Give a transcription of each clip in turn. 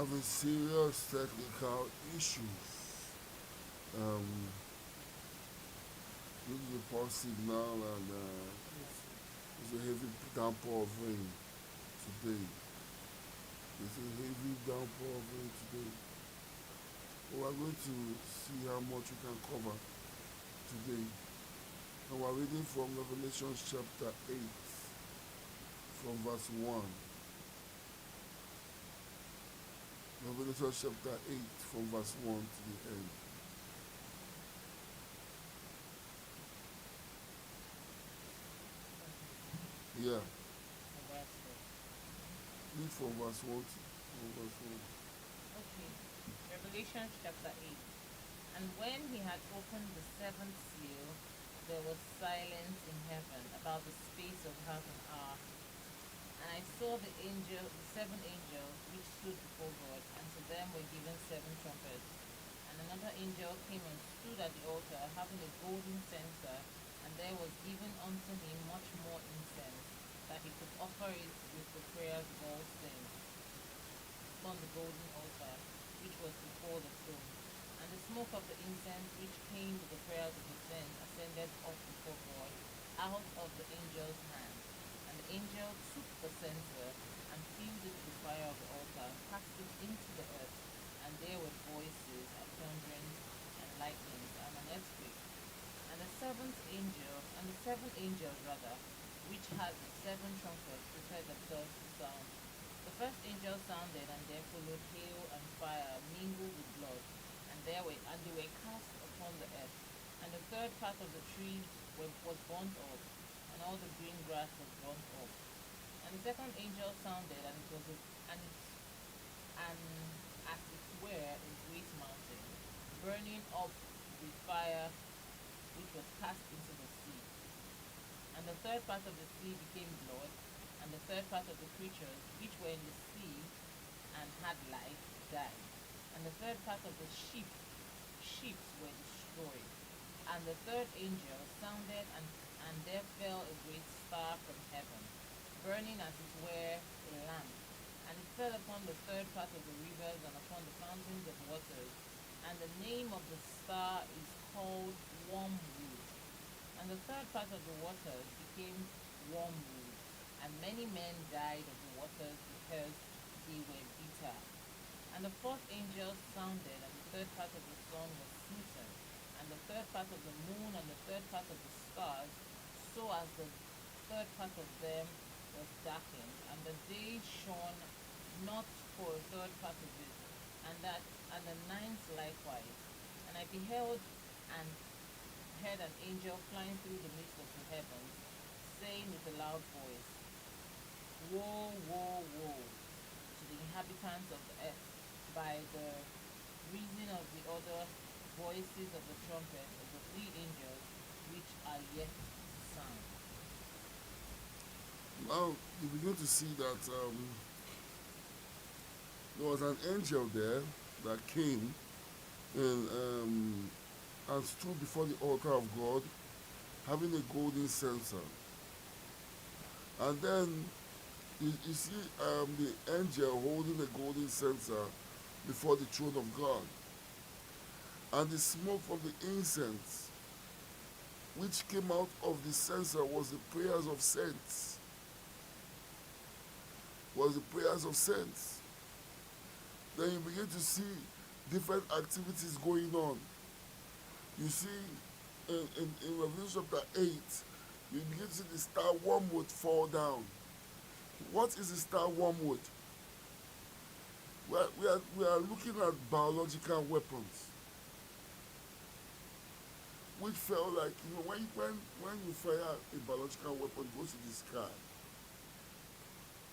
having serious technical issues. Um, Due to the poor signal and it's a heavy downpour of rain today. It's a heavy downpour of rain today. We are going to see how much we can cover today. And we're reading from Revelation chapter 8, from verse 1. Revelation chapter 8, from verse 1 to the end. Yeah, read from verse 1 to from verse 1. Okay. Revelation chapter 8. And when he had opened the seventh seal, there was silence in heaven about the space of half an hour. And I saw the seven angels which stood before God, and to them were given seven trumpets. And another angel came and stood at the altar, having a golden censer, and there was given unto him much more incense, that he could offer it with the prayers of all saints upon the golden altar, which was before the throne. And the smoke of the incense which came with the prayers of the saints ascended up before God out of the angel's hand. And the angel took the censer and filled it with the fire of the altar and cast it into the earth. And there were voices and thunderings and lightnings and an earthquake. And the seven angels rather, which had the seven trumpets, prepared themselves to sound. The first angel sounded, and there followed hail and fire mingled with blood, and they were cast upon the earth. And the third part of the trees was burnt up, and all the green grass was burnt up. And the second angel sounded, and it was a, and as it were a great mountain, burning up with fire, which was cast into the sea. And the third part of the sea became blood, and the third part of the creatures which were in the sea and had life died. And the third part of the ships were destroyed. And the third angel sounded, and there fell a great star from heaven, burning as it were a lamp. And it fell upon the third part of the rivers and upon the fountains of waters. And the name of the star is called Wormwood. And the third part of the waters became wormwood, and many men died of the waters because they were bitter. And the fourth angel sounded, and the third part of the sun was smitten, and the third part of the moon, and the third part of the stars, so as the third part of them was darkened, and the day shone not for a third part of it, and the ninth likewise. And I beheld and heard an angel flying through the midst of the heavens, saying with a loud voice, Woe, woe, woe to the inhabitants of the earth, by the reason of the other voices of the trumpet of the three angels which are yet to sound. Now you begin to see that there was an angel there that came and stood before the altar of God, having a golden censer. And then you see the angel holding a golden censer before the throne of God. And the smoke from the incense which came out of the censer was the prayers of saints. Was the prayers of saints. Then you begin to see different activities going on. You see in Revelation chapter 8, you begin to see the star wormwood fall down. What is the star wormwood? We are looking at biological weapons, which felt like, when you fire a biological weapon, it goes to the sky.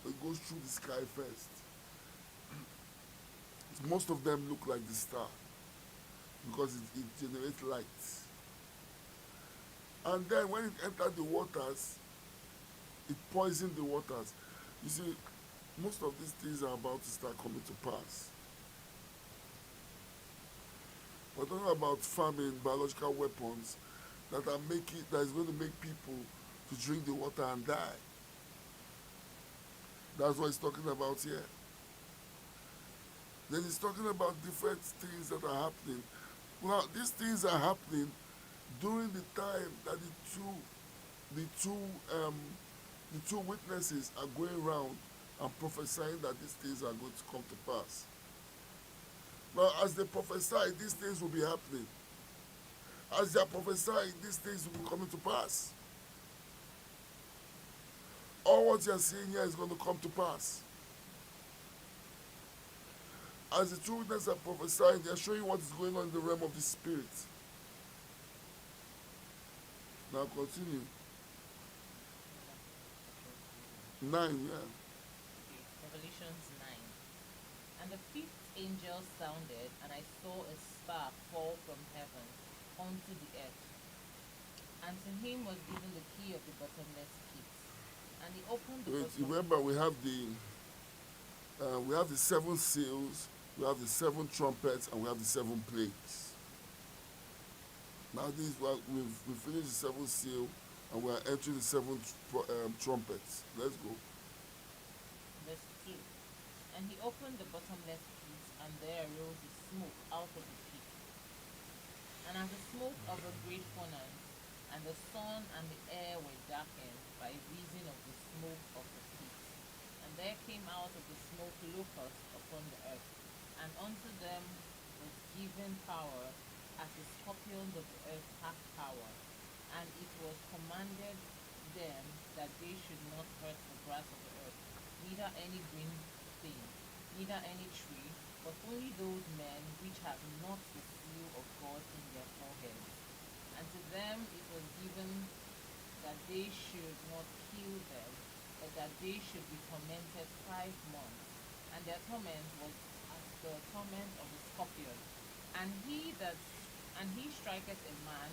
It goes through the sky first. Most of them look like the star because it generates light. And then when it entered the waters, it poisoned the waters. You see, most of these things are about to start coming to pass. We're talking about famine, biological weapons that is going to make people to drink the water and die. That's what he's talking about here. Then he's talking about different things that are happening. Well, these things are happening during the time that the two, um, the two witnesses are going around and prophesying that these things are going to come to pass. Now, as they prophesy, these things will be happening. As they are prophesying, these things will be coming to pass. All what you are seeing here is going to come to pass. As the two witnesses are prophesying, they are showing what is going on in the realm of the spirit. Now continue. 9, yeah. Okay, Revelations 9. And the fifth angel sounded, and I saw a star fall from heaven onto the earth. And to him was given the key of the bottomless pit. And he opened the Wait, bottom. remember we have the 7 seals, we have the 7 trumpets, and we have the 7 plagues. Now we've finished the 7th seal, and we are entering the 7 trumpets. Let's go. Verse 2. And he opened the bottomless pit, and there arose a smoke out of the pit. And as the smoke of a great furnace, and the sun and the air were darkened by reason of the smoke of the pit. And there came out of the smoke locusts upon the earth, and unto them was given power, as the scorpions of the earth have power. And it was commanded them that they should not hurt the grass of the earth, neither any green thing, neither any tree, but only those men which have not the seal of God in their foreheads. And to them it was given that they should not kill them, but that they should be tormented 5 months. And their torment was as the torment of a scorpion. And he striketh a man,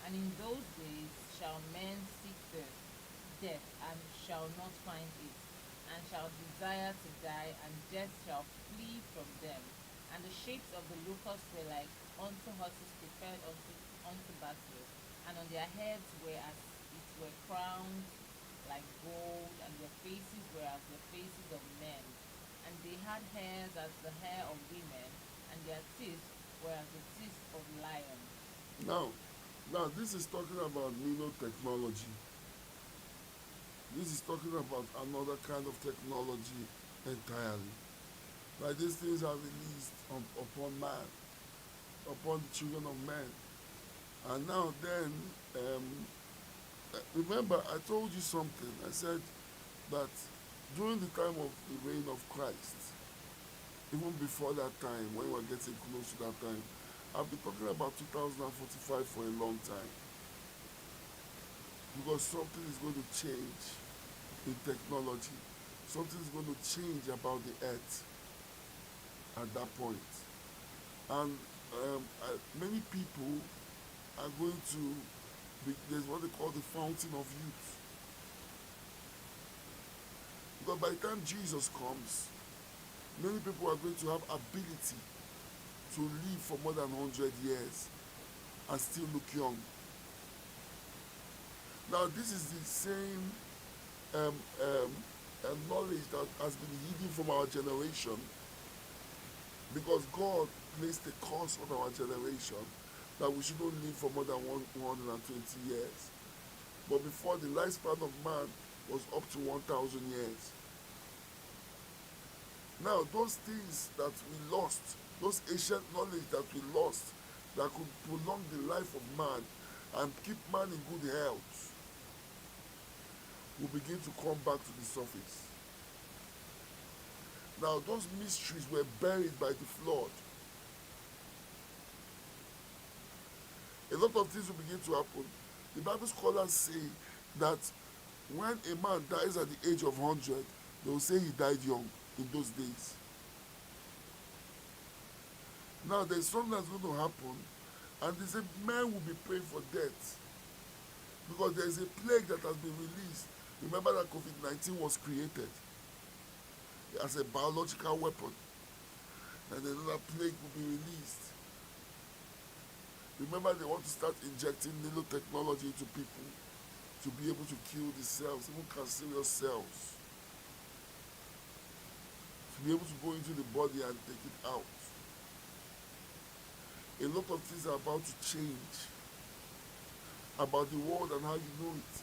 and in those days shall men seek death, and shall not find it, and shall desire to die, and death shall flee from them. And the shapes of the locusts were like unto horses prepared unto battle, and on their heads were as it were crowns like gold, and their faces were as the faces of men, and they had hairs as the hair of women, and their teeth were as the teeth of lions. Now this is talking about nanotechnology. This is talking about another kind of technology entirely. Like these things are released upon man, upon the children of men. And now then, remember I told you something. I said that during the time of the reign of Christ, even before that time, when we were getting close to that time, I've been talking about 2045 for a long time. Because something is going to change in technology. Something is going to change about the earth at that point. And many people are going to be, there's what they call the fountain of youth. Because by the time Jesus comes, many people are going to have ability to live for more than 100 years and still look young. Now this is the same knowledge that has been hidden from our generation, because God placed a curse on our generation that we shouldn't live for more than 120 years. But before, the lifespan of man was up to 1,000 years. Now those things that we lost, those ancient knowledge that we lost, that could prolong the life of man and keep man in good health, will begin to come back to the surface. Now those mysteries were buried by the flood. A lot of things will begin to happen. The Bible scholars say that when a man dies at the age of 100, they will say he died young in those days. Now there's something that's going to happen, and they say men will be praying for death, because there is a plague that has been released. Remember that COVID-19 was created as a biological weapon, and another plague will be released. Remember, they want to start injecting nanotechnology into people to be able to kill the cells, even cancerous cells. to be able to go into the body and take it out. A lot of things are about to change about the world and how you know it.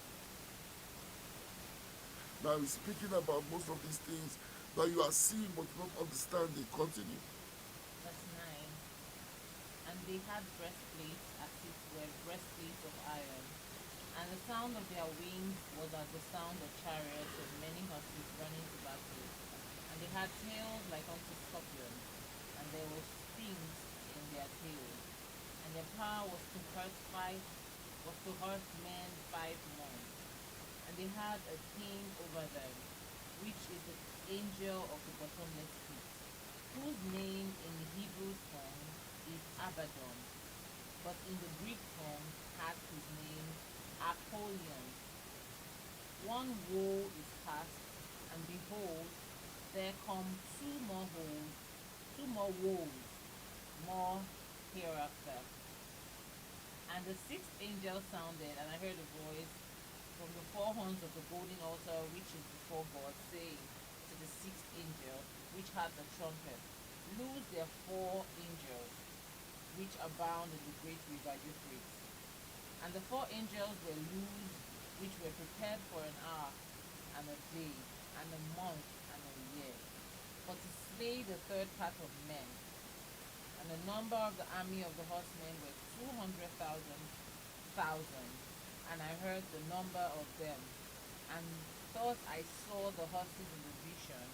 Now he's speaking about most of these things that you are seeing but not understanding. Continue. Verse 9. And they had breastplates, as it were breastplates of iron. And the sound of their wings was as the sound of chariots of many horses running to battle. And they had tails like unto scorpions, and there were stings in their tails. And their power was to hurt men 5 months. And they had a king over them, which is the angel of the bottomless pit, whose name in the Hebrew tongue is Abaddon, but in the Greek tongue hath his name Apollyon. One woe is past, and behold, there come two more woes, more hereafter. And the sixth angel sounded, and I heard a voice from the four horns of the golden altar which is before God, saying to the sixth angel, which had the trumpet, loose their four angels, which are bound in the great river Euphrates. And the four angels were loosed, which were prepared for an hour, and a day, and a month, and a year, for to slay the third part of men. And the number of the army of the horsemen were 200,000. And I heard the number of them, and thought I saw the horses in the vision,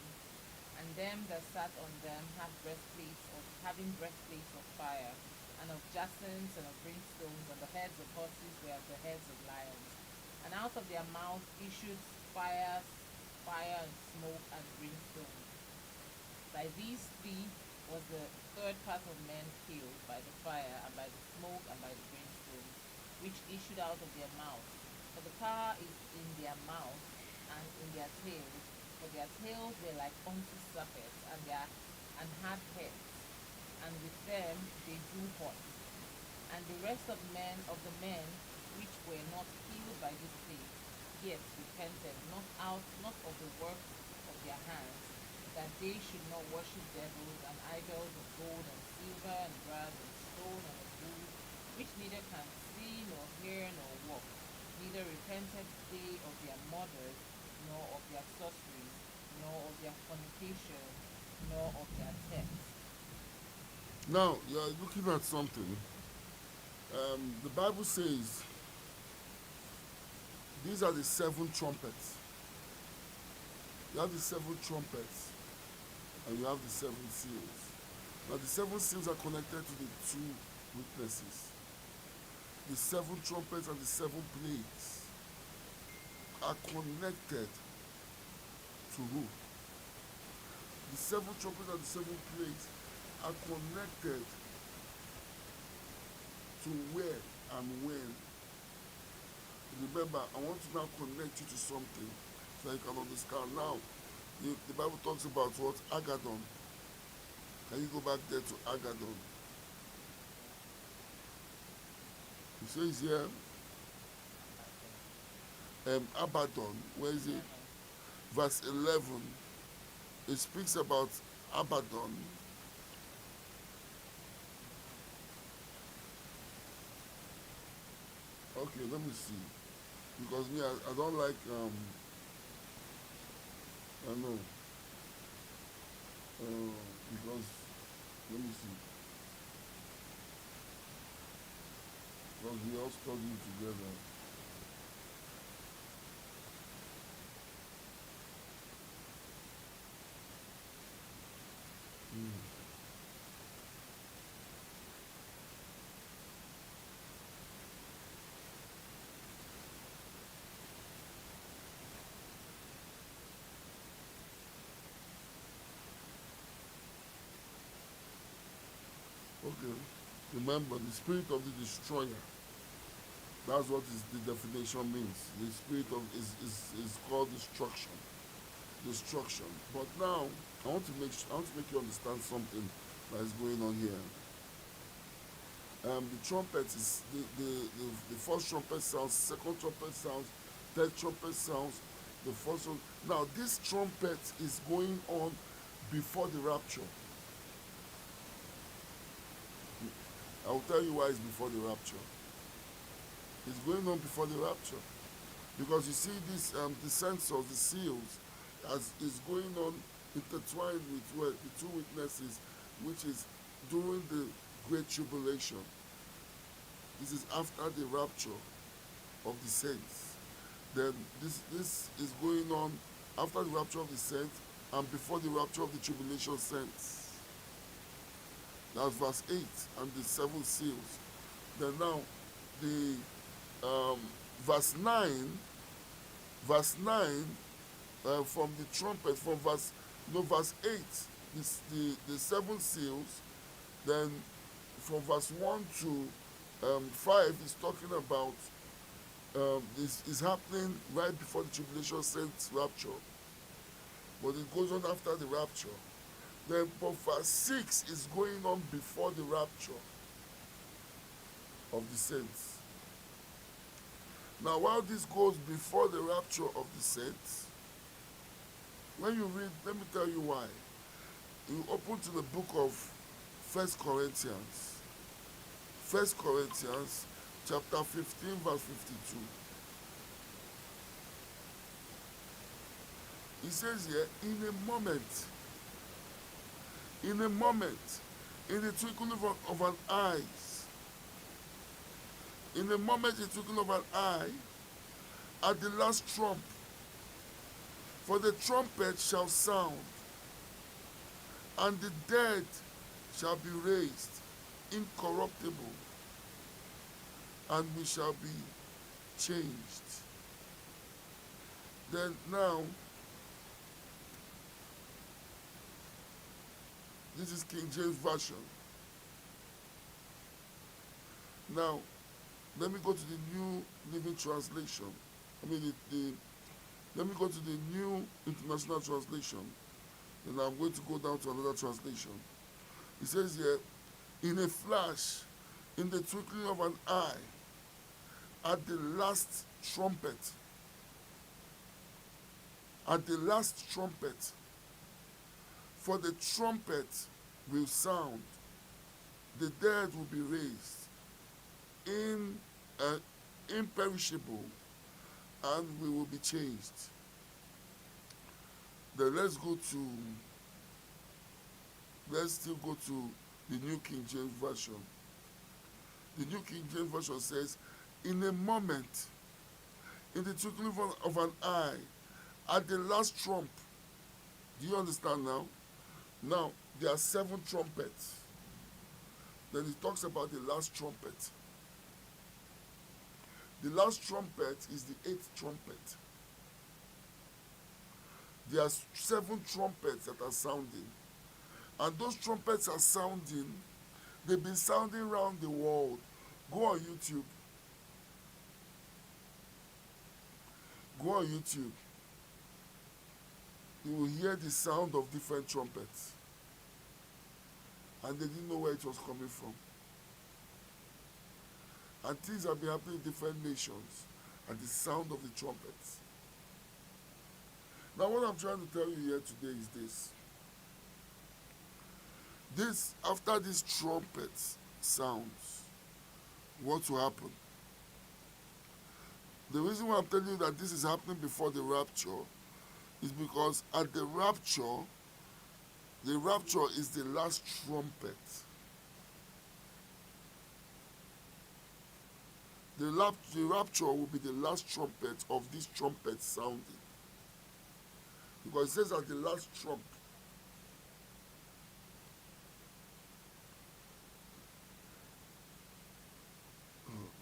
and them that sat on them having breastplates of fire, and of jacinths and of brimstones, and the heads of horses were as the heads of lions. And out of their mouth issued fire and smoke and brimstone. By these three was the third part of men killed by the fire, and by the smoke, and by the brimstone, which issued out of their mouth. For the power is in their mouth and in their tails, for their tails were like unto serpents, and had heads, and with them they drew hot. And the rest of the men which were not killed by this thing, yet repented not of the works of their hands, that they should not worship devils and idols of gold and silver and brass and stone and of wood, which neither can see nor hear nor walk, neither repented they of their murders, nor of their sorceries, nor of their fornication, nor of their thefts. Now you are looking at something. The Bible says these are the seven trumpets. You have the seven trumpets and you have the seven seals. Now the seven seals are connected to the two witnesses. The seven trumpets and the seven plagues are connected to who? The seven trumpets and the seven plagues are connected to where and when. Remember, I want to now connect you to something so you can understand. Now, the Bible talks about what? Agadon. Can you go back there to Agadon? It says here, Abaddon. Where is it? Verse 11. It speaks about Abaddon. Okay, let me see. Because me, I don't like, I know. Because, let me see. Because we all study together. Okay. Remember, the spirit of the destroyer. That's what the definition means. The spirit of is called destruction. Destruction. But now I want to make you understand something that is going on here. The trumpet is the first trumpet sounds, second trumpet sounds, third trumpet sounds, the first one. Now this trumpet is going on before the rapture. I will tell you why it's before the rapture. It's going on before the rapture. Because you see this, the census, the seals, as is going on intertwined with what, the two witnesses, which is during the Great Tribulation. This is after the rapture of the saints. Then this is going on after the rapture of the saints and before the rapture of the tribulation saints. That's verse 8 and the seven seals. Then now the um, verse 9, from the trumpet, from verse, verse 8, the seven seals. Then from verse 1 to 5 is talking about this is happening right before the tribulation saints rapture, but it goes on after the rapture. Then but verse 6 is going on before the rapture of the saints. Now, while this goes before the rapture of the saints, when you read, let me tell you why. You open to the book of First Corinthians. First Corinthians chapter 15, verse 52. He says here, in a moment, in the twinkling of an eye, in the moment, the twinkling of an eye, at the last trump, for the trumpet shall sound, and the dead shall be raised incorruptible, and we shall be changed. Then now, this is King James Version. Now, let me go to the New Living Translation. Let me go to the New International Translation. And I'm going to go down to another translation. It says here, in a flash, in the twinkling of an eye, at the last trumpet, for the trumpet will sound, the dead will be raised imperishable, and we will be changed. Then let's still go to the New King James Version. The New King James Version says, in a moment, in the twinkling of an eye, at the last trump. Do you understand now? Now, there are 7 trumpets. Then he talks about the last trumpet. The last trumpet is the 8th trumpet. There are 7 trumpets that are sounding. And those trumpets are sounding. They've been sounding around the world. Go on YouTube. You will hear the sound of different trumpets. And they didn't know where it was coming from. And things have been happening in different nations at the sound of the trumpets. Now, what I'm trying to tell you here today is this. After this trumpet sounds, what will happen? The reason why I'm telling you that this is happening before the rapture is because at the rapture is the last trumpet. The rapture will be the last trumpet of this trumpet sounding. Because it says at the last trump.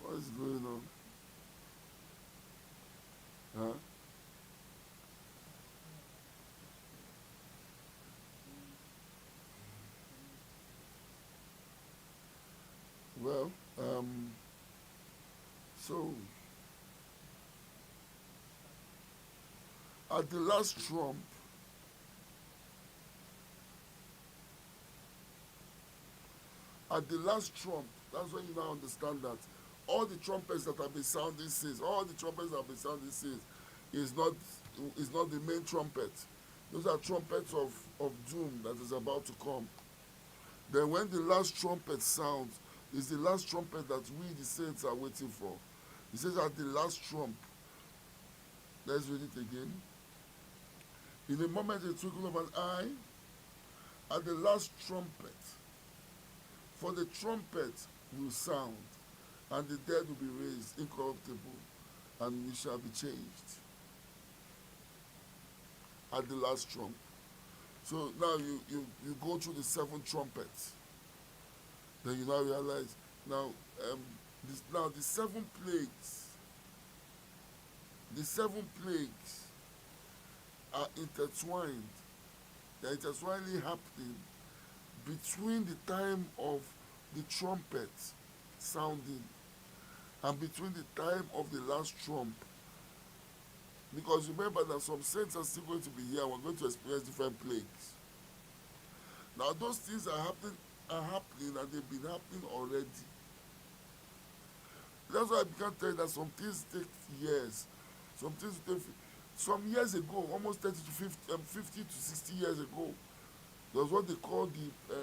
What is going on? Huh? Well, so at the last trump, that's when you now understand that all the trumpets that have been sounding since, is not the main trumpet. Those are trumpets of of doom that is about to come. Then when the last trumpet sounds, is the last trumpet that we the saints are waiting for. He says at the last trump, let's read it again. In a moment, a twinkle of an eye, at the last trumpet, for the trumpet will sound, and the dead will be raised incorruptible, and we shall be changed. At the last trump. So now you go through the seven trumpets. Then you now realize now now the seven plagues are intertwined. They're intertwinedly happening between the time of the trumpet sounding and between the time of the last trump. Because remember that some saints are still going to be here and we're going to experience different plagues. Now those things are happening and they've been happening already. That's why I began to tell you that some things take years. Some things take some years ago, almost 30 to 50, 50 to 60 years ago, there was what they call the